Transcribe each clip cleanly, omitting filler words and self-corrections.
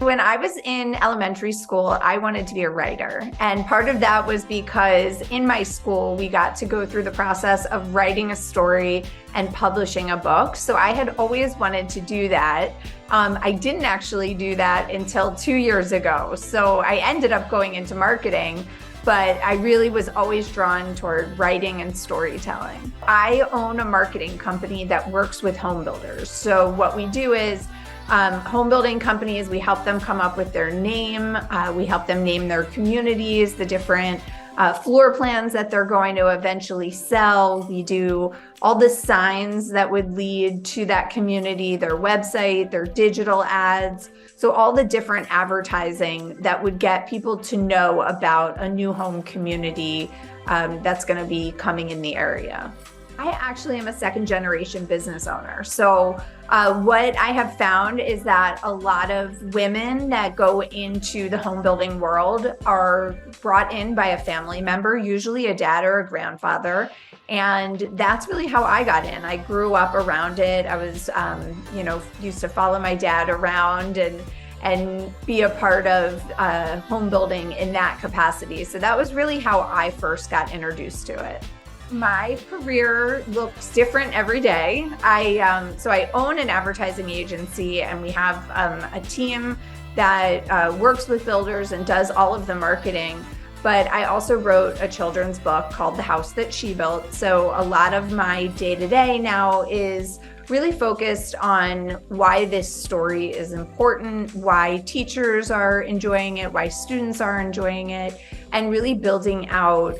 When I was in elementary school, I wanted to be a writer. And part of that was because in my school, we got to go through the process of writing a story and publishing a book. So I had always wanted to do that. I didn't actually do that until 2 years ago. So I ended up going into marketing, but I really was always drawn toward writing and storytelling. I own a marketing company that works with home builders. So what we do is home building companies, we help them come up with their name. We help them name their communities, the different floor plans that they're going to eventually sell. We do all the signs that would lead to that community, their website, their digital ads. So all the different advertising that would get people to know about a new home community that's going to be coming in the area. I actually am a second generation business owner. So what I have found is that a lot of women that go into the home building world are brought in by a family member, usually a dad or a grandfather. And that's really how I got in. I grew up around it. I was, used to follow my dad around and be a part of home building in that capacity. So that was really how I first got introduced to it. My career looks different every day. So I own an advertising agency, and we have a team that works with builders and does all of the marketing. But I also wrote a children's book called The House That She Built. So a lot of my day-to-day now is really focused on why this story is important, why teachers are enjoying it, why students are enjoying it, and really building out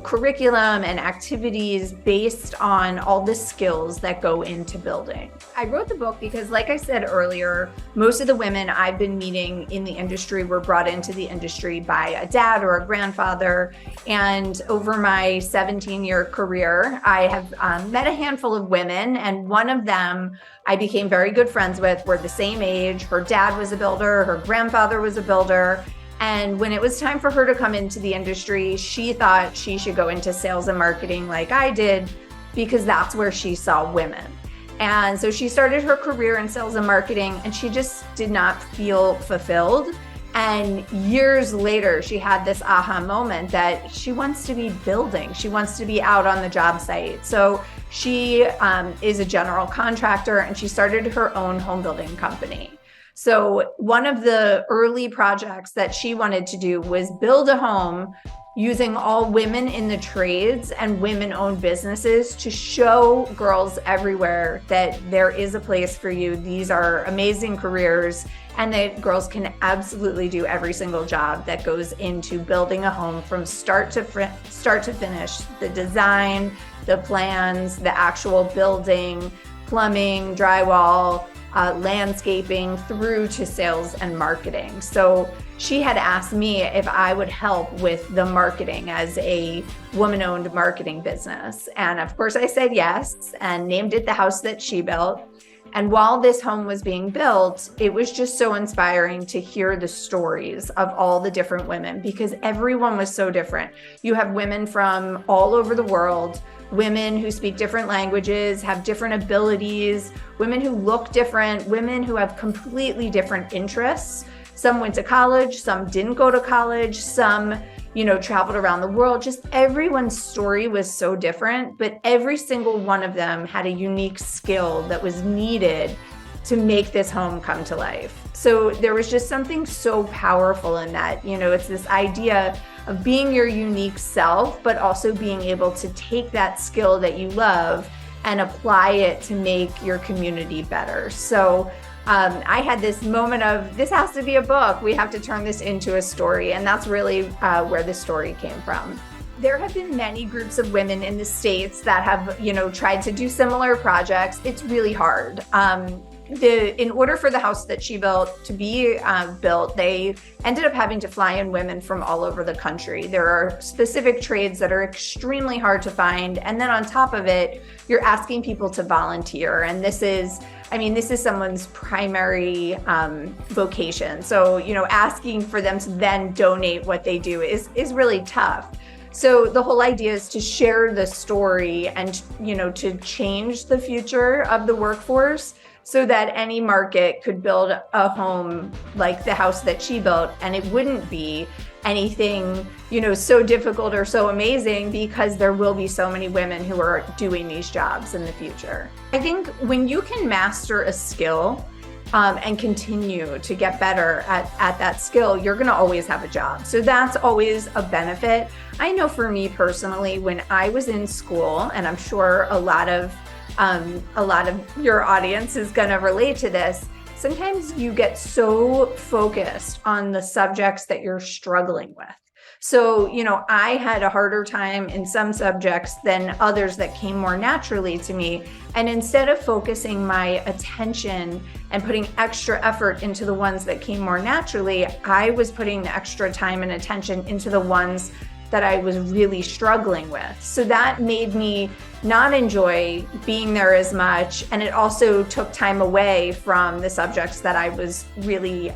curriculum and activities based on all the skills that go into building. I wrote the book because, like I said earlier, most of the women I've been meeting in the industry were brought into the industry by a dad or a grandfather. And over my 17-year career, I have met a handful of women, and one of them I became very good friends with. We're the same age. Her dad was a builder, her grandfather was a builder. And when it was time for her to come into the industry, she thought she should go into sales and marketing like I did, because that's where she saw women. And so she started her career in sales and marketing, and she just did not feel fulfilled. And years later, she had this aha moment that she wants to be building. She wants to be out on the job site. So she is a general contractor, and she started her own home building company. So one of the early projects that she wanted to do was build a home using all women in the trades and women-owned businesses to show girls everywhere that there is a place for you. These are amazing careers, and that girls can absolutely do every single job that goes into building a home from start to finish. The design, the plans, the actual building, plumbing, drywall, landscaping, through to sales and marketing. So she had asked me if I would help with the marketing as a woman-owned marketing business. And of course I said yes, and named it The House That She Built. And while this home was being built, it was just so inspiring to hear the stories of all the different women, because everyone was so different. You have women from all over the world, women who speak different languages, have different abilities, women who look different, women who have completely different interests. Some went to college, some didn't go to college, some, traveled around the world. Just everyone's story was so different, but every single one of them had a unique skill that was needed to make this home come to life. So there was just something so powerful in that. It's this idea of being your unique self, but also being able to take that skill that you love and apply it to make your community better. So I had this moment of, this has to be a book. We have to turn this into a story. And that's really where the story came from. There have been many groups of women in the States that have, tried to do similar projects. It's really hard. In order for The House That She Built to be built, they ended up having to fly in women from all over the country. There are specific trades that are extremely hard to find. And then on top of it, you're asking people to volunteer. And this is someone's primary vocation. So, asking for them to then donate what they do is really tough. So the whole idea is to share the story and, to change the future of the workforce so that any market could build a home like the house that she built, and it wouldn't be anything, so difficult or so amazing, because there will be so many women who are doing these jobs in the future. I think when you can master a skill and continue to get better at that skill, you're going to always have a job. So that's always a benefit. I know for me personally, when I was in school, and I'm sure a lot of your audience is going to relate to this, sometimes you get so focused on the subjects that you're struggling with. So, I had a harder time in some subjects than others that came more naturally to me. And instead of focusing my attention and putting extra effort into the ones that came more naturally, I was putting the extra time and attention into the ones that I was really struggling with. So that made me not enjoy being there as much. And it also took time away from the subjects that I was really,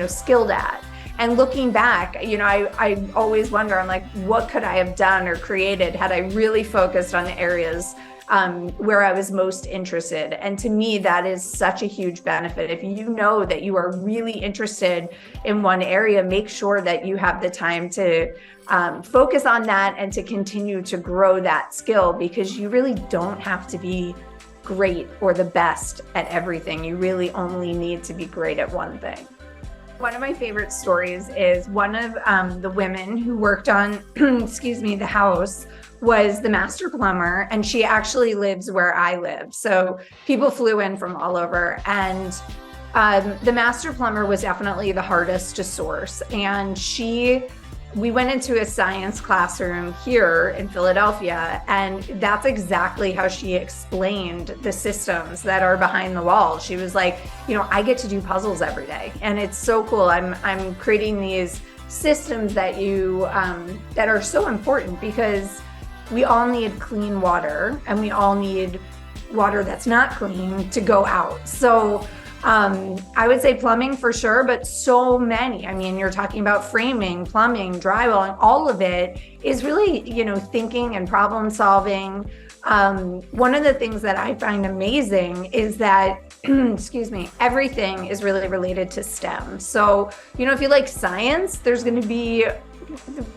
skilled at. And looking back, I always wonder, I'm like, what could I have done or created had I really focused on the areas where I was most interested? And to me, that is such a huge benefit. If you know that you are really interested in one area, make sure that you have the time to focus on that and to continue to grow that skill, because you really don't have to be great or the best at everything. You really only need to be great at one thing. One of my favorite stories is one of the women who worked on, the house was the master plumber, and she actually lives where I live. So people flew in from all over, and the master plumber was definitely the hardest to source. And we went into a science classroom here in Philadelphia, and that's exactly how she explained the systems that are behind the walls. She was like, I get to do puzzles every day, and it's so cool. I'm creating these systems that that are so important, because we all need clean water, and we all need water that's not clean to go out. So I would say plumbing for sure, but so many. I mean, you're talking about framing, plumbing, drywall, and all of it is really, thinking and problem solving. One of the things that I find amazing is that, everything is really related to STEM. So, if you like science, there's going to be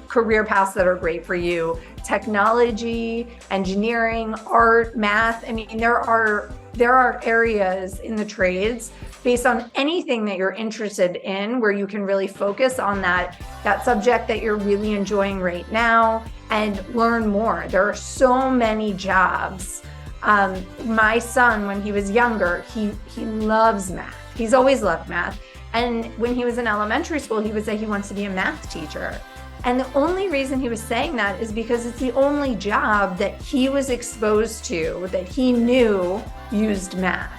career paths that are great for you. Technology, engineering, art, math. I mean, there are areas in the trades based on anything that you're interested in where you can really focus on that subject that you're really enjoying right now and learn more. There are so many jobs. My son, when he was younger, he loves math. He's always loved math. And when he was in elementary school, he would say he wants to be a math teacher. And the only reason he was saying that is because it's the only job that he was exposed to that he knew used math.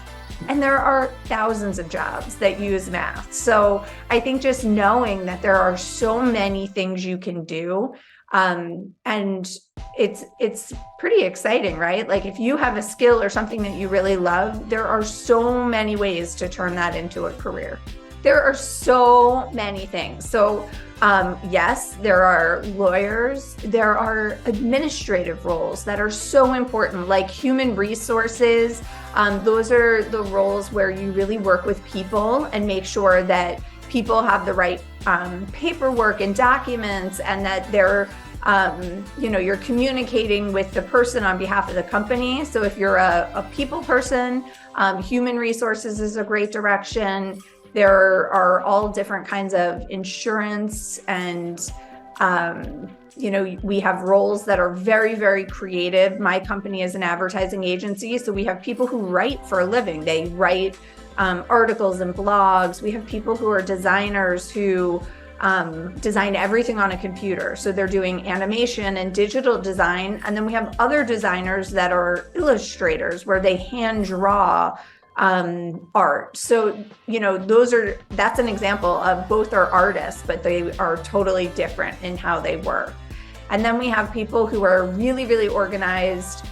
And there are thousands of jobs that use math. So I think just knowing that there are so many things you can do, and it's pretty exciting, right? Like if you have a skill or something that you really love, there are so many ways to turn that into a career. There are so many things. So yes, there are lawyers, there are administrative roles that are so important, like human resources. Those are the roles where you really work with people and make sure that people have the right paperwork and documents, and that they're, you're communicating with the person on behalf of the company. So if you're a people person, human resources is a great direction. There are all different kinds of insurance, and, we have roles that are very, very creative. My company is an advertising agency, so we have people who write for a living. They write articles and blogs. We have people who are designers who design everything on a computer. So they're doing animation and digital design. And then we have other designers that are illustrators, where they hand draw art. So, that's an example of both are artists, but they are totally different in how they work. And then we have people who are really, really organized,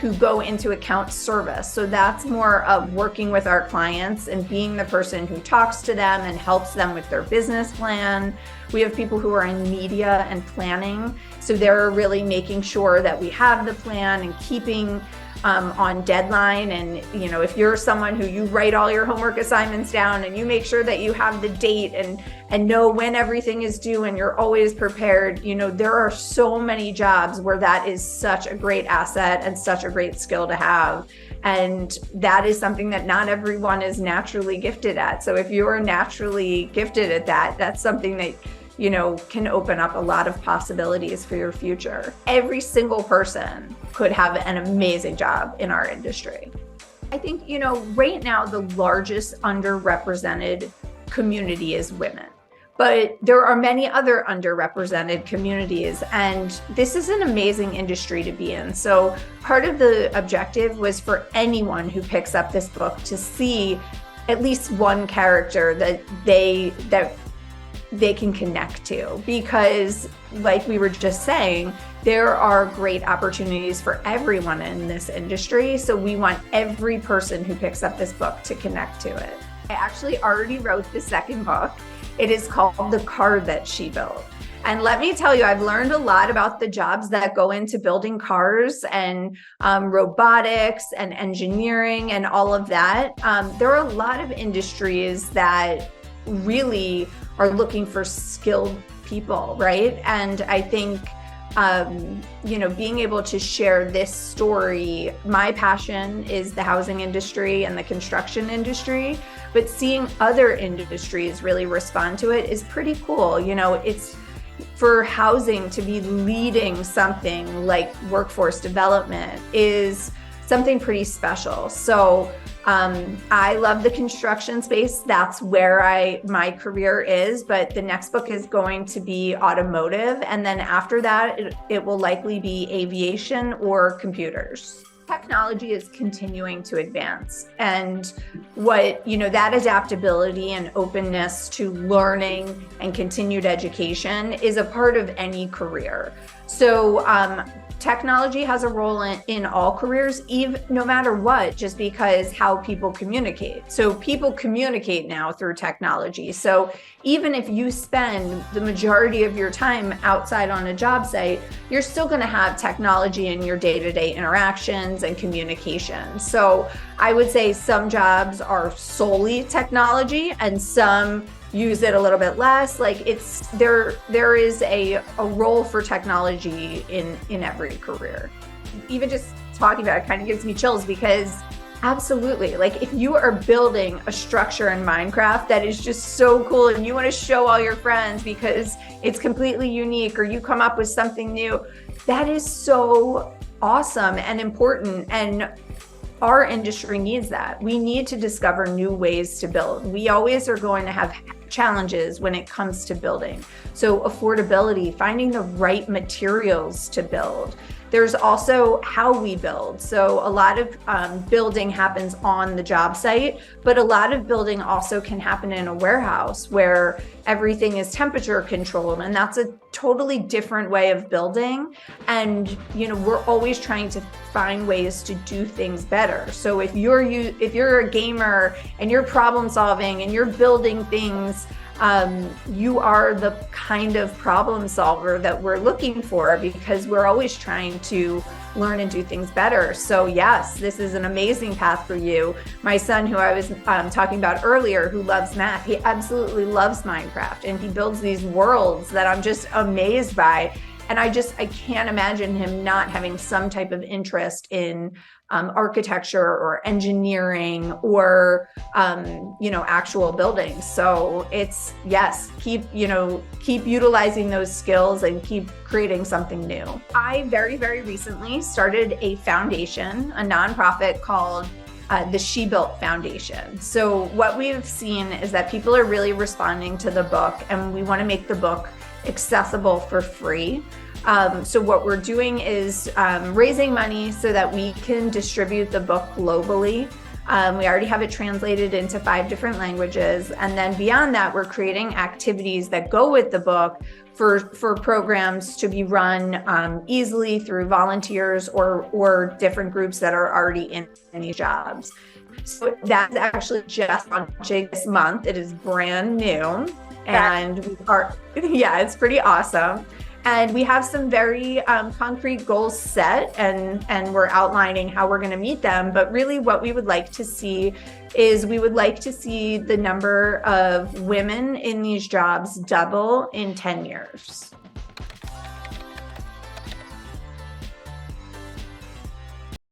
who go into account service. So that's more of working with our clients and being the person who talks to them and helps them with their business plan. We have people who are in media and planning. So they're really making sure that we have the plan and keeping on deadline. And, if you're someone who you write all your homework assignments down and you make sure that you have the date and know when everything is due and you're always prepared, there are so many jobs where that is such a great asset and such a great skill to have. And that is something that not everyone is naturally gifted at. So if you're naturally gifted at that, that's something that can open up a lot of possibilities for your future. Every single person could have an amazing job in our industry. I think, right now, the largest underrepresented community is women. But there are many other underrepresented communities, and this is an amazing industry to be in. So part of the objective was for anyone who picks up this book to see at least one character that they can connect to, because like we were just saying, there are great opportunities for everyone in this industry. So we want every person who picks up this book to connect to it. I actually already wrote the second book. It is called The Car That She Built. And let me tell you, I've learned a lot about the jobs that go into building cars and robotics and engineering and all of that. There are a lot of industries that really are looking for skilled people, right? And I think, being able to share this story, my passion is the housing industry and the construction industry, but seeing other industries really respond to it is pretty cool. It's for housing to be leading something like workforce development is something pretty special. So I love the construction space. That's where my career is, but the next book is going to be automotive. And then after that, it will likely be aviation or computers. Technology is continuing to advance. And that adaptability and openness to learning and continued education is a part of any career. So technology has a role in all careers, even no matter what, just because how people communicate. So people communicate now through technology. So even if you spend the majority of your time outside on a job site, you're still going to have technology in your day-to-day interactions and communication. So I would say some jobs are solely technology and some use it a little bit less. Like there is a role for technology in every career. Even just talking about it kind of gives me chills, because absolutely, like if you are building a structure in Minecraft that is just so cool and you want to show all your friends because it's completely unique, or you come up with something new, that is so awesome and important. And our industry needs that. We need to discover new ways to build. We always are going to have challenges when it comes to building. So affordability, finding the right materials to build. There's also how we build. So a lot of building happens on the job site, but a lot of building also can happen in a warehouse where everything is temperature controlled, and that's a totally different way of building. And we're always trying to find ways to do things better. So if you're a gamer and you're problem solving and you're building things, you are the kind of problem solver that we're looking for, because we're always trying to learn and do things better. So yes, this is an amazing path for you. My son, who I was talking about earlier, who loves math, he absolutely loves Minecraft, and he builds these worlds that I'm just amazed by. And I can't imagine him not having some type of interest in architecture or engineering or, actual buildings. So it's, yes, keep utilizing those skills and keep creating something new. I very, very recently started a foundation, a nonprofit called the She Built Foundation. So what we've seen is that people are really responding to the book, and we want to make the book accessible for free. So what we're doing is raising money so that we can distribute the book globally. We already have it translated into 5 different languages. And then beyond that, we're creating activities that go with the book for programs to be run easily through volunteers or different groups that are already in these jobs. So that's actually just launching this month. It is brand new. And it's pretty awesome. And we have some very concrete goals set, and we're outlining how we're going to meet them. But really what we would like to see is we would like to see the number of women in these jobs double in 10 years.